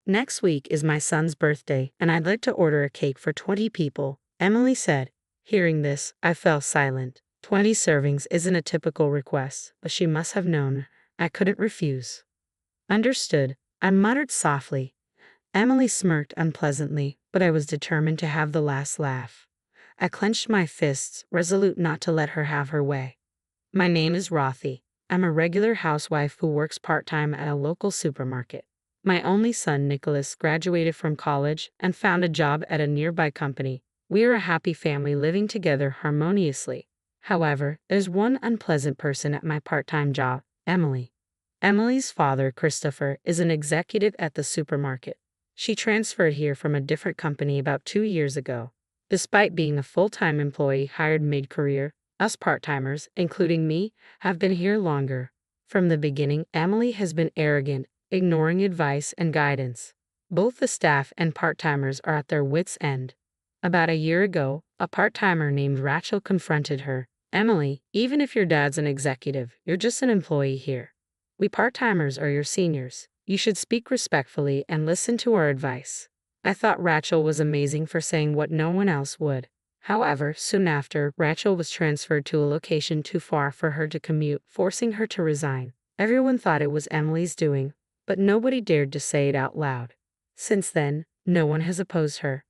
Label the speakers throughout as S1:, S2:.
S1: Next week is my son's birthday, and I'd like to order a cake for 20 people, Emily said. Hearing this, I fell silent. 20 servings isn't a typical request, but she must have known I couldn't refuse. Understood, I muttered softly. Emily smirked unpleasantly, but I was determined to have the last laugh. I clenched my fists, resolute not to let her have her way. My name is Rothy. I'm a regular housewife who works part-time at a local supermarket. My only son, Nicholas, graduated from college and found a job at a nearby company. We are a happy family living together harmoniously. However, there's one unpleasant person at my part-time job, Emily. Emily's father, Christopher, is an executive at the supermarket. She transferred here from a different company about 2 years ago. Despite being a full-time employee hired mid-career, us part-timers, including me, have been here longer. From the beginning, Emily has been arrogant, ignoring advice and guidance. Both the staff and part-timers are at their wits' end. About a year ago, a part-timer named Rachel confronted her. Emily, even if your dad's an executive, you're just an employee here. We part-timers are your seniors. You should speak respectfully and listen to our advice. I thought Rachel was amazing for saying what no one else would. However, soon after, Rachel was transferred to a location too far for her to commute, forcing her to resign. Everyone thought it was Emily's doing, but nobody dared to say it out loud. Since then, no one has opposed her.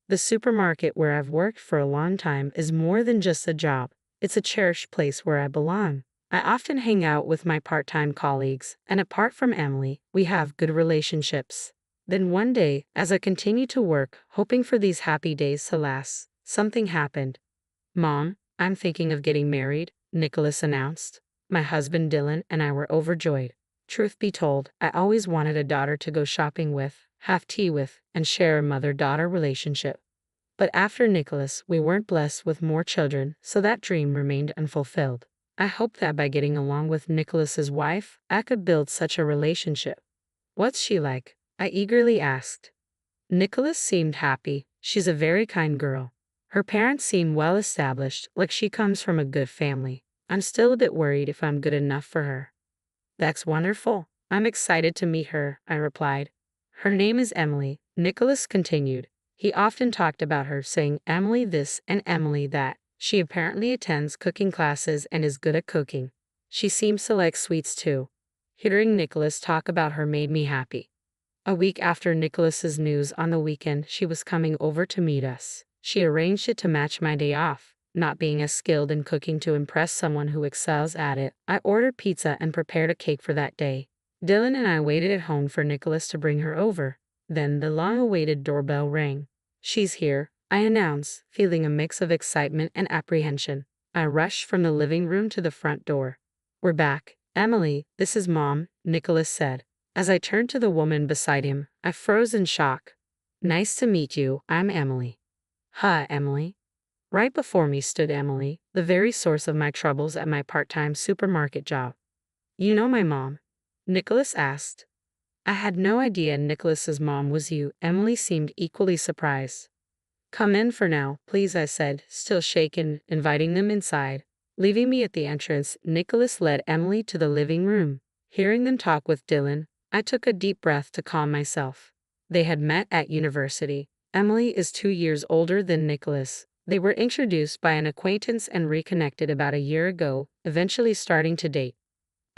S1: The supermarket where I've worked for a long time is more than just a job. It's a cherished place where I belong. I often hang out with my part-time colleagues, and apart from Emily, we have good relationships. Then one day, as I continued to work, hoping for these happy days to last, something happened. Mom, I'm thinking of getting married, Nicholas announced. My husband Dylan and I were overjoyed. Truth be told, I always wanted a daughter to go shopping with, have tea with, and share a mother-daughter relationship. But after Nicholas, we weren't blessed with more children, so that dream remained unfulfilled. I hoped that by getting along with Nicholas's wife, I could build such a relationship. What's she like? I eagerly asked. Nicholas seemed happy. She's a very kind girl. Her parents seem well established, like she comes from a good family. I'm still a bit worried if I'm good enough for her. That's wonderful. I'm excited to meet her, I replied. Her name is Emily, Nicholas continued. He often talked about her, saying Emily this and Emily that. She apparently attends cooking classes and is good at cooking. She seems to like sweets too. Hearing Nicholas talk about her made me happy. A week after Nicholas's news on the weekend, she was coming over to meet us. She arranged it to match my day off. Not being as skilled in cooking to impress someone who excels at it, I ordered pizza and prepared a cake for that day. Dylan and I waited at home for Nicholas to bring her over. Then the long-awaited doorbell rang. She's here, I announced, feeling a mix of excitement and apprehension. I rushed from the living room to the front door. We're back. Emily, this is Mom, Nicholas said. As I turned to the woman beside him, I froze in shock. Nice to meet you, I'm Emily. Huh, Emily? Right before me stood Emily, the very source of my troubles at my part-time supermarket job. You know my mom? Nicholas asked. I had no idea Nicholas's mom was you. Emily seemed equally surprised. Come in for now, please, I said, still shaken, inviting them inside. Leaving me at the entrance, Nicholas led Emily to the living room. Hearing them talk with Dylan, I took a deep breath to calm myself. They had met at university. Emily is 2 years older than Nicholas. They were introduced by an acquaintance and reconnected about a year ago, eventually starting to date.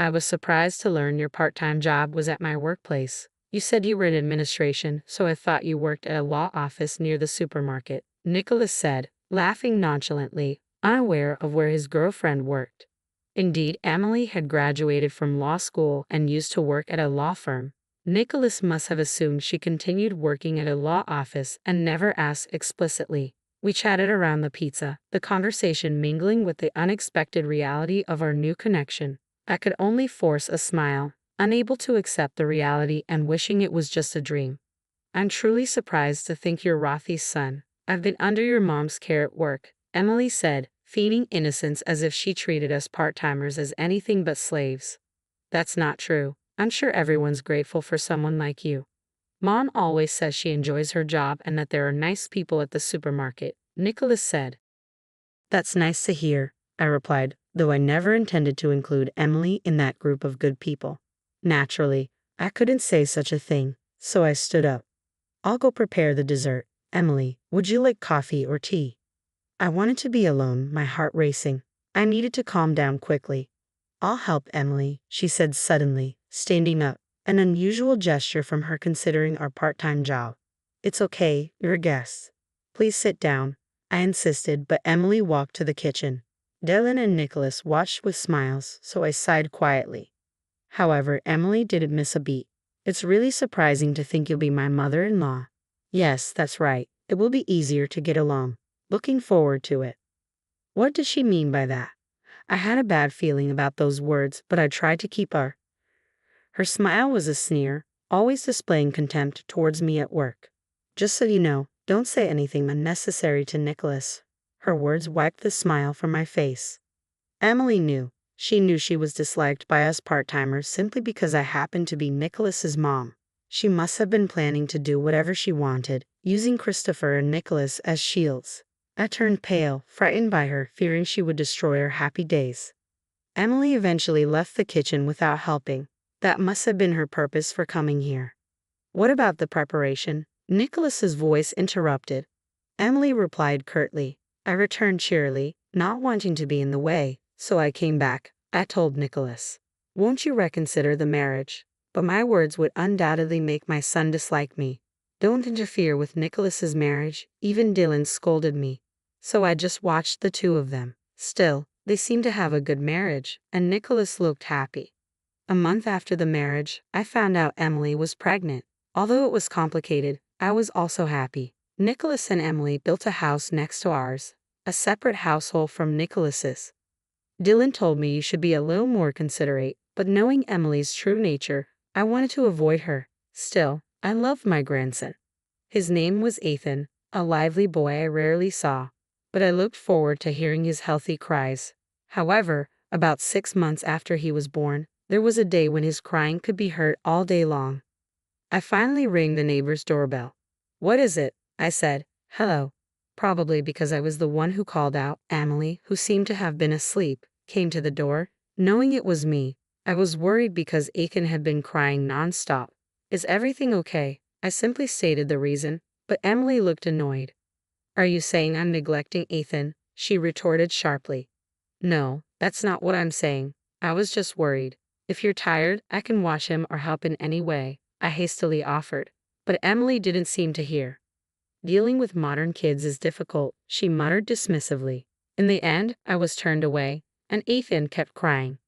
S1: I was surprised to learn your part-time job was at my workplace. You said you were in administration, so I thought you worked at a law office near the supermarket, Nicholas said, laughing nonchalantly, unaware of where his girlfriend worked. Indeed, Emily had graduated from law school and used to work at a law firm. Nicholas must have assumed she continued working at a law office and never asked explicitly. We chatted around the pizza, the conversation mingling with the unexpected reality of our new connection. I could only force a smile, unable to accept the reality and wishing it was just a dream. I'm truly surprised to think you're Rothy's son. I've been under your mom's care at work, Emily said, feigning innocence as if she treated us part-timers as anything but slaves. That's not true. I'm sure everyone's grateful for someone like you. Mom always says she enjoys her job and that there are nice people at the supermarket, Nicholas said. That's nice to hear, I replied, though I never intended to include Emily in that group of good people. Naturally, I couldn't say such a thing. so I stood up. I'll go prepare the dessert. Emily, would you like coffee or tea? I wanted to be alone, my heart racing. I needed to calm down quickly. I'll help, Emily, she said suddenly, standing up, an unusual gesture from her considering our part-time job. It's okay, you're a guest. Please sit down, I insisted, but Emily walked to the kitchen. Dylan and Nicholas watched with smiles, so I sighed quietly. However, Emily didn't miss a beat. It's really surprising to think you'll be my mother-in-law. Yes, that's right. It will be easier to get along. Looking forward to it. What does she mean by that? I had a bad feeling about those words, but I tried to keep her smile was a sneer, always displaying contempt towards me at work. Just so you know, don't say anything unnecessary to Nicholas. Her words wiped the smile from my face. Emily knew. She knew she was disliked by us part-timers simply because I happened to be Nicholas's mom. She must have been planning to do whatever she wanted, using Christopher and Nicholas as shields. I turned pale, frightened by her, fearing she would destroy our happy days. Emily eventually left the kitchen without helping. That must have been her purpose for coming here. What about the preparation? Nicholas's voice interrupted. Emily replied curtly. I returned cheerily, not wanting to be in the way, so I came back. I told Nicholas, won't you reconsider the marriage? But my words would undoubtedly make my son dislike me. Don't interfere with Nicholas's marriage, even Dylan scolded me. So I just watched the two of them. Still, they seemed to have a good marriage, and Nicholas looked happy. A month after the marriage, I found out Emily was pregnant. Although it was complicated, I was also happy. Nicholas and Emily built a house next to ours, a separate household from Nicholas's. Dylan told me you should be a little more considerate, but knowing Emily's true nature, I wanted to avoid her. Still, I loved my grandson. His name was Ethan, a lively boy I rarely saw, but I looked forward to hearing his healthy cries. However, about 6 months after he was born, there was a day when his crying could be heard all day long. I finally rang the neighbor's doorbell. What is it? I said. Hello. Probably because I was the one who called out. Emily, who seemed to have been asleep, came to the door. Knowing it was me, I was worried because Ethan had been crying non-stop. Is everything okay? I simply stated the reason, but Emily looked annoyed. Are you saying I'm neglecting Ethan? She retorted sharply. No, that's not what I'm saying. I was just worried. If you're tired, I can wash him or help in any way, I hastily offered. But Emily didn't seem to hear. Dealing with modern kids is difficult, she muttered dismissively. In the end, I was turned away, and Ethan kept crying.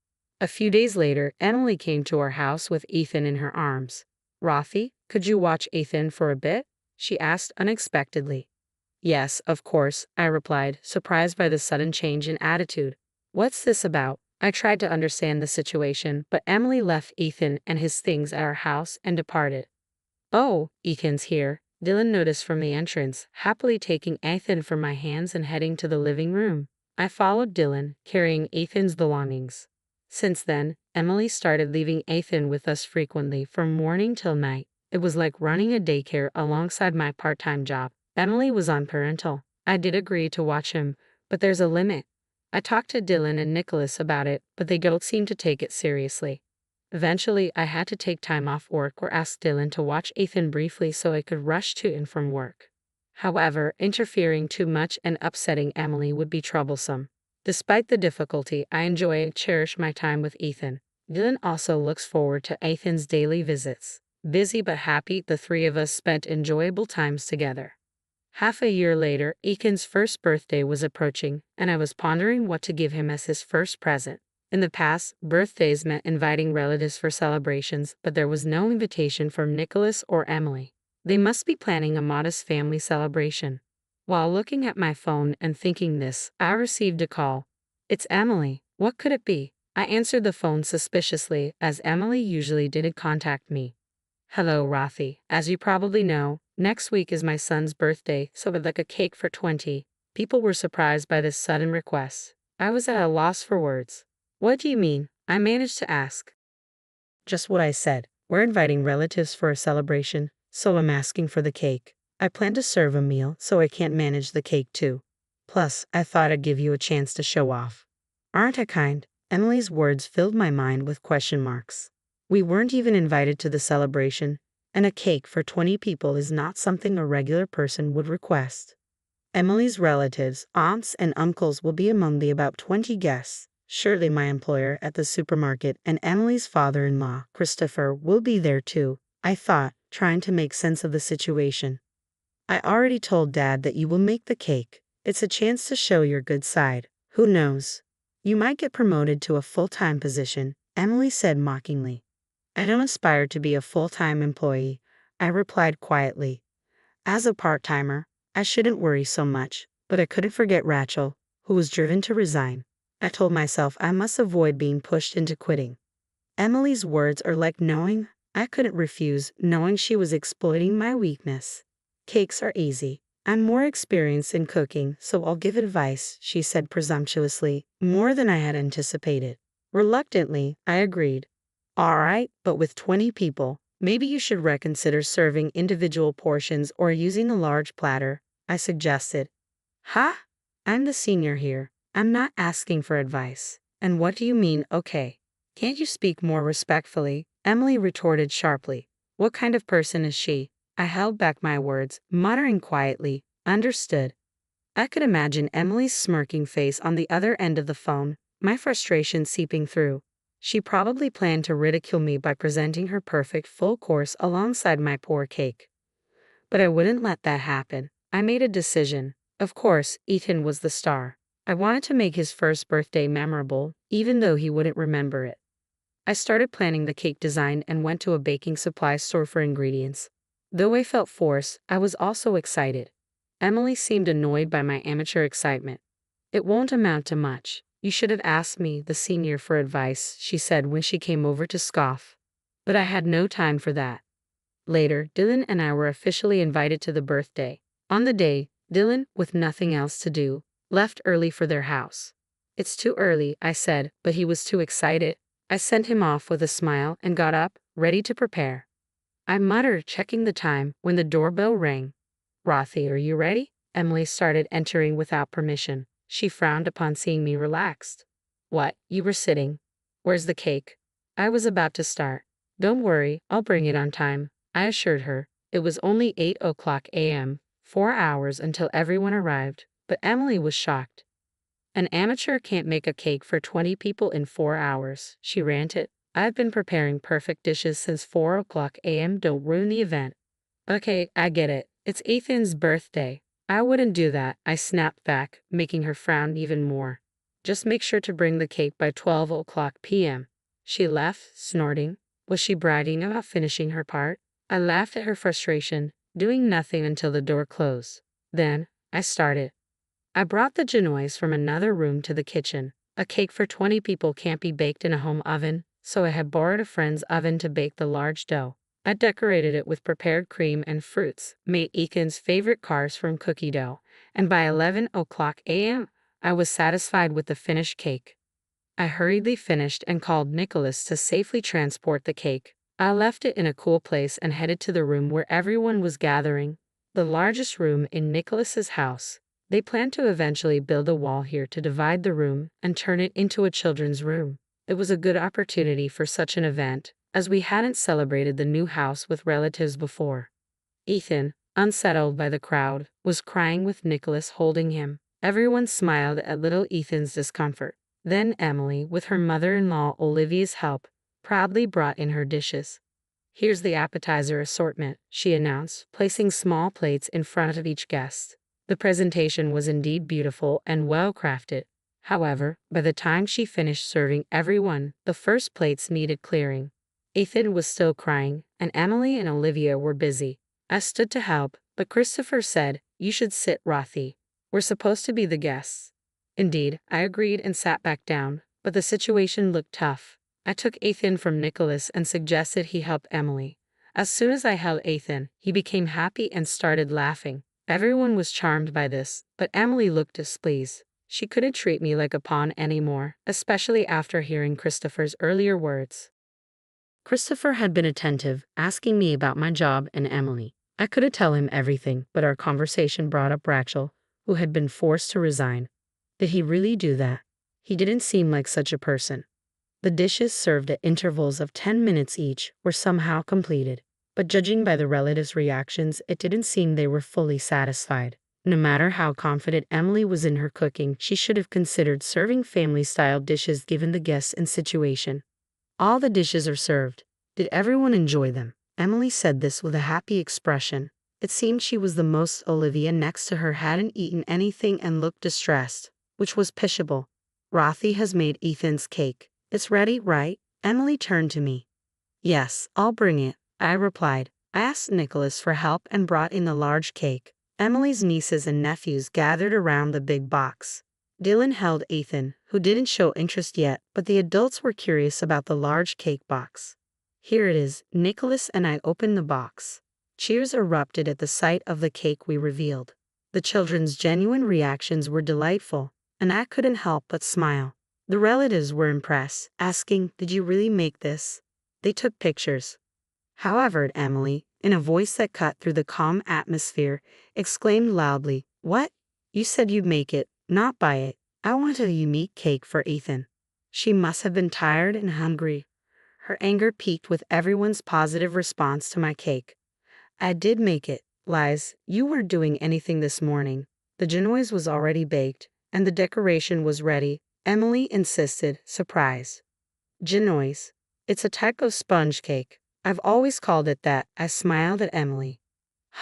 S1: A few days later, Emily came to our house with Ethan in her arms. Rafi, could you watch Ethan for a bit? She asked unexpectedly. Yes, of course, I replied, surprised by the sudden change in attitude. What's this about? I tried to understand the situation, but Emily left Ethan and his things at our house and departed. Oh, Ethan's here, Dylan noticed from the entrance, happily taking Ethan from my hands and heading to the living room. I followed Dylan, carrying Ethan's belongings. Since then, Emily started leaving Ethan with us frequently from morning till night. It was like running a daycare alongside my part-time job. Emily was on parental. I did agree to watch him, but there's a limit. I talked to Dylan and Nicholas about it, but they don't seem to take it seriously. Eventually, I had to take time off work or ask Dylan to watch Ethan briefly so I could rush to and from work. However, interfering too much and upsetting Emily would be troublesome. Despite the difficulty, I enjoy and cherish my time with Ethan. Dylan also looks forward to Ethan's daily visits. Busy but happy, the three of us spent enjoyable times together. Half a year later, Ethan's first birthday was approaching, and I was pondering what to give him as his first present. In the past, birthdays meant inviting relatives for celebrations, but there was no invitation from Nicholas or Emily. They must be planning a modest family celebration. While looking at my phone and thinking this, I received a call. It's Emily. What could it be? I answered the phone suspiciously, as Emily usually didn't contact me. Hello, Rafi. As you probably know, next week is my son's birthday, so I'd like a cake for 20. People were surprised by this sudden request. I was at a loss for words. What do you mean? I managed to ask. Just what I said. We're inviting relatives for a celebration, so I'm asking for the cake. I plan to serve a meal, so I can't manage the cake too. Plus, I thought I'd give you a chance to show off. Aren't I kind? Emily's words filled my mind with question marks. We weren't even invited to the celebration, and a cake for 20 people is not something a regular person would request. Emily's relatives, aunts, and uncles will be among the about 20 guests. Surely my employer at the supermarket and Emily's father-in-law, Christopher, will be there too, I thought, trying to make sense of the situation. I already told Dad that you will make the cake. It's a chance to show your good side. Who knows? You might get promoted to a full-time position, Emily said mockingly. I don't aspire to be a full-time employee, I replied quietly. As a part-timer, I shouldn't worry so much, but I couldn't forget Rachel, who was driven to resign. I told myself I must avoid being pushed into quitting. Emily's words are like knowing I couldn't refuse, knowing she was exploiting my weakness. Cakes are easy. I'm more experienced in cooking, so I'll give advice, she said presumptuously, more than I had anticipated. Reluctantly, I agreed. All right, but with 20 people, maybe you should reconsider serving individual portions or using a large platter, I suggested. Ha? I'm the senior here. I'm not asking for advice. And what do you mean, okay? Can't you speak more respectfully? Emily retorted sharply. What kind of person is she? I held back my words, muttering quietly, understood. I could imagine Emily's smirking face on the other end of the phone, my frustration seeping through. She probably planned to ridicule me by presenting her perfect full course alongside my poor cake. But I wouldn't let that happen. I made a decision. Of course, Ethan was the star. I wanted to make his first birthday memorable, even though he wouldn't remember it. I started planning the cake design and went to a baking supply store for ingredients. Though I felt forced, I was also excited. Emily seemed annoyed by my amateur excitement. It won't amount to much. You should have asked me, the senior, for advice, she said when she came over to scoff. But I had no time for that. Later, Dylan and I were officially invited to the birthday. On the day, Dylan, with nothing else to do, left early for their house. It's too early, I said, but he was too excited. I sent him off with a smile and got up, ready to prepare. I muttered, checking the time, when the doorbell rang. Rothy, are you ready? Emily started entering without permission. She frowned upon seeing me relaxed. What, you were sitting? Where's the cake? I was about to start. Don't worry, I'll bring it on time, I assured her. It was only 8:00 a.m., 4 hours until everyone arrived, but Emily was shocked. An amateur can't make a cake for 20 people in 4 hours, she ranted. I've been preparing perfect dishes since 4:00 a.m. Don't ruin the event. Okay, I get it. It's Ethan's birthday. I wouldn't do that, I snapped back, making her frown even more. Just make sure to bring the cake by 12:00 p.m. She left, snorting. Was she bragging about finishing her part? I laughed at her frustration, doing nothing until the door closed. Then, I started. I brought the genoise from another room to the kitchen. A cake for 20 people can't be baked in a home oven, so I had borrowed a friend's oven to bake the large dough. I decorated it with prepared cream and fruits, made Ethan's favorite cars from cookie dough, and by 11:00 a.m., I was satisfied with the finished cake. I hurriedly finished and called Nicholas to safely transport the cake. I left it in a cool place and headed to the room where everyone was gathering, the largest room in Nicholas's house. They planned to eventually build a wall here to divide the room and turn it into a children's room. It was a good opportunity for such an event, as we hadn't celebrated the new house with relatives before. Ethan, unsettled by the crowd, was crying with Nicholas holding him. Everyone smiled at little Ethan's discomfort. Then Emily, with her mother-in-law Olivia's help, proudly brought in her dishes. Here's the appetizer assortment, she announced, placing small plates in front of each guest. The presentation was indeed beautiful and well-crafted. However, by the time she finished serving everyone, the first plates needed clearing. Ethan was still crying, and Emily and Olivia were busy. I stood to help, but Christopher said, "You should sit, Rothy. We're supposed to be the guests." Indeed, I agreed and sat back down, but the situation looked tough. I took Ethan from Nicholas and suggested he help Emily. As soon as I held Ethan, he became happy and started laughing. Everyone was charmed by this, but Emily looked displeased. She couldn't treat me like a pawn anymore, especially after hearing Christopher's earlier words. Christopher had been attentive, asking me about my job and Emily. I couldn't tell him everything, but our conversation brought up Rachel, who had been forced to resign. Did he really do that? He didn't seem like such a person. The dishes served at intervals of 10 minutes each were somehow completed. But judging by the relatives' reactions, it didn't seem they were fully satisfied. No matter how confident Emily was in her cooking, she should have considered serving family-style dishes given the guests and situation. All the dishes are served. Did everyone enjoy them? Emily said this with a happy expression. It seemed she was the most. Olivia next to her hadn't eaten anything and looked distressed, which was pitiable. Rothy has made Ethan's cake. It's ready, right? Emily turned to me. Yes, I'll bring it, I replied. I asked Nicholas for help and brought in a large cake. Emily's nieces and nephews gathered around the big box. Dylan held Ethan, who didn't show interest yet, but the adults were curious about the large cake box. Here it is. Nicholas and I opened the box. Cheers erupted at the sight of the cake we revealed. The children's genuine reactions were delightful, and I couldn't help but smile. The relatives were impressed, asking, "Did you really make this?" They took pictures. However, Emily, in a voice that cut through the calm atmosphere, exclaimed loudly, "What? You said you'd make it, not buy it. I wanted a unique cake for Ethan." She must have been tired and hungry. Her anger peaked with everyone's positive response to my cake. I did make it. Lies, you weren't doing anything this morning. The genoise was already baked, and the decoration was ready, Emily insisted, surprised. Genoise. It's a type of sponge cake. I've always called it that. I smiled at Emily.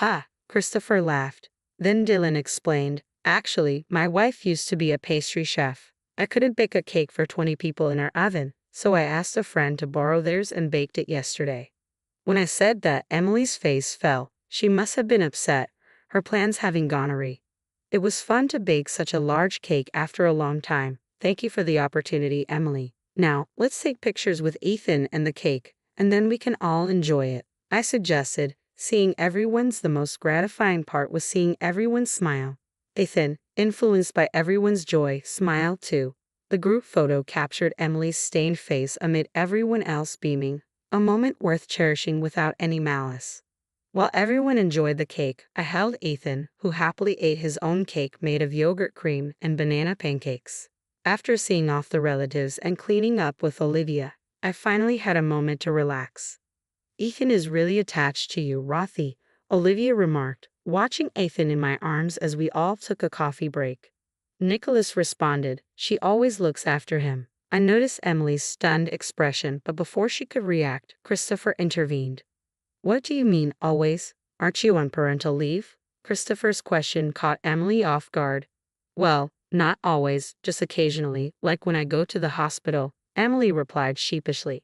S1: Ha, Christopher laughed. Then Dylan explained, "Actually, my wife used to be a pastry chef. I couldn't bake a cake for 20 people in our oven, so I asked a friend to borrow theirs and baked it yesterday." When I said that, Emily's face fell. She must have been upset, her plans having gone awry. It was fun to bake such a large cake after a long time. Thank you for the opportunity, Emily. Now, let's take pictures with Ethan and the cake, and then we can all enjoy it, I suggested. Seeing everyone's the most gratifying part was seeing everyone smile. Ethan, influenced by everyone's joy, smiled too. The group photo captured Emily's stained face amid everyone else beaming, a moment worth cherishing without any malice. While everyone enjoyed the cake, I held Ethan, who happily ate his own cake made of yogurt cream and banana pancakes. After seeing off the relatives and cleaning up with Olivia, I finally had a moment to relax. "Ethan is really attached to you, Rothy," Olivia remarked, watching Ethan in my arms as we all took a coffee break. Nicholas responded, "She always looks after him." I noticed Emily's stunned expression, but before she could react, Christopher intervened. "What do you mean, always? Aren't you on parental leave?" Christopher's question caught Emily off guard. "Well, not always, just occasionally, like when I go to the hospital," Emily replied sheepishly.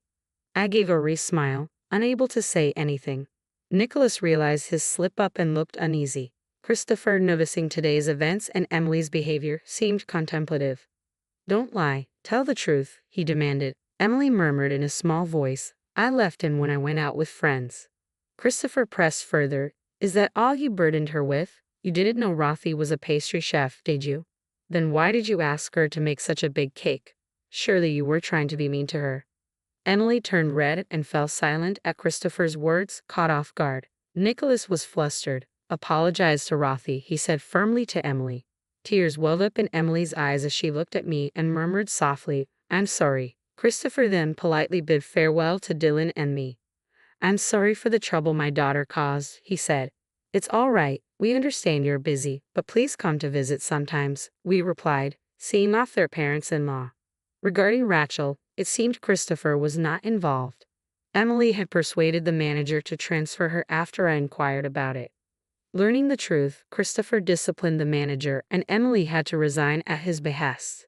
S1: I gave a wry smile, unable to say anything. Nicholas realized his slip-up and looked uneasy. Christopher, noticing today's events and Emily's behavior, seemed contemplative. "Don't lie, tell the truth," he demanded. Emily murmured in a small voice, "I left him when I went out with friends." Christopher pressed further, "Is that all you burdened her with? You didn't know Rothy was a pastry chef, did you? Then why did you ask her to make such a big cake? Surely you were trying to be mean to her." Emily turned red and fell silent at Christopher's words, caught off guard. Nicholas was flustered. "Apologize to Rothy," he said firmly to Emily. Tears welled up in Emily's eyes as she looked at me and murmured softly, "I'm sorry." Christopher then politely bid farewell to Dylan and me. "I'm sorry for the trouble my daughter caused," he said. "It's all right, we understand you're busy, but please come to visit sometimes," we replied, seeing off their parents-in-law. Regarding Rachel, it seemed Christopher was not involved. Emily had persuaded the manager to transfer her after I inquired about it. Learning the truth, Christopher disciplined the manager and Emily had to resign at his behest.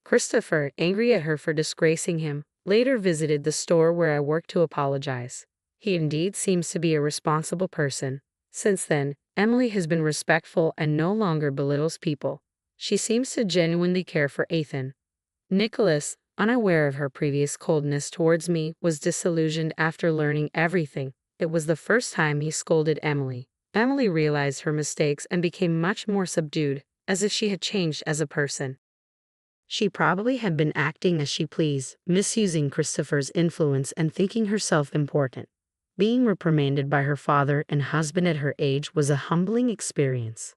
S1: Christopher, angry at her for disgracing him, later visited the store where I worked to apologize. He indeed seems to be a responsible person. Since then, Emily has been respectful and no longer belittles people. She seems to genuinely care for Ethan. Nicholas, unaware of her previous coldness towards me, was disillusioned after learning everything. It was the first time he scolded Emily. Emily realized her mistakes and became much more subdued, as if she had changed as a person. She probably had been acting as she pleased, misusing Christopher's influence and thinking herself important. Being reprimanded by her father and husband at her age was a humbling experience.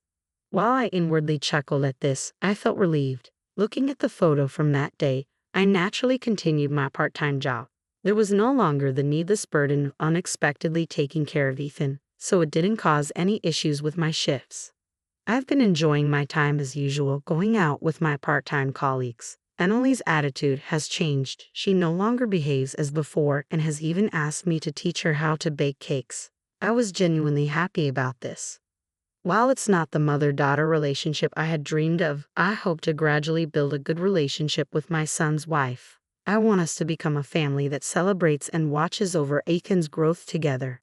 S1: While I inwardly chuckled at this, I felt relieved. Looking at the photo from that day, I naturally continued my part-time job. There was no longer the needless burden of unexpectedly taking care of Ethan, so it didn't cause any issues with my shifts. I've been enjoying my time as usual, going out with my part-time colleagues. Emily's attitude has changed. She no longer behaves as before and has even asked me to teach her how to bake cakes. I was genuinely happy about this. While it's not the mother-daughter relationship I had dreamed of, I hope to gradually build a good relationship with my son's wife. I want us to become a family that celebrates and watches over Aiken's growth together.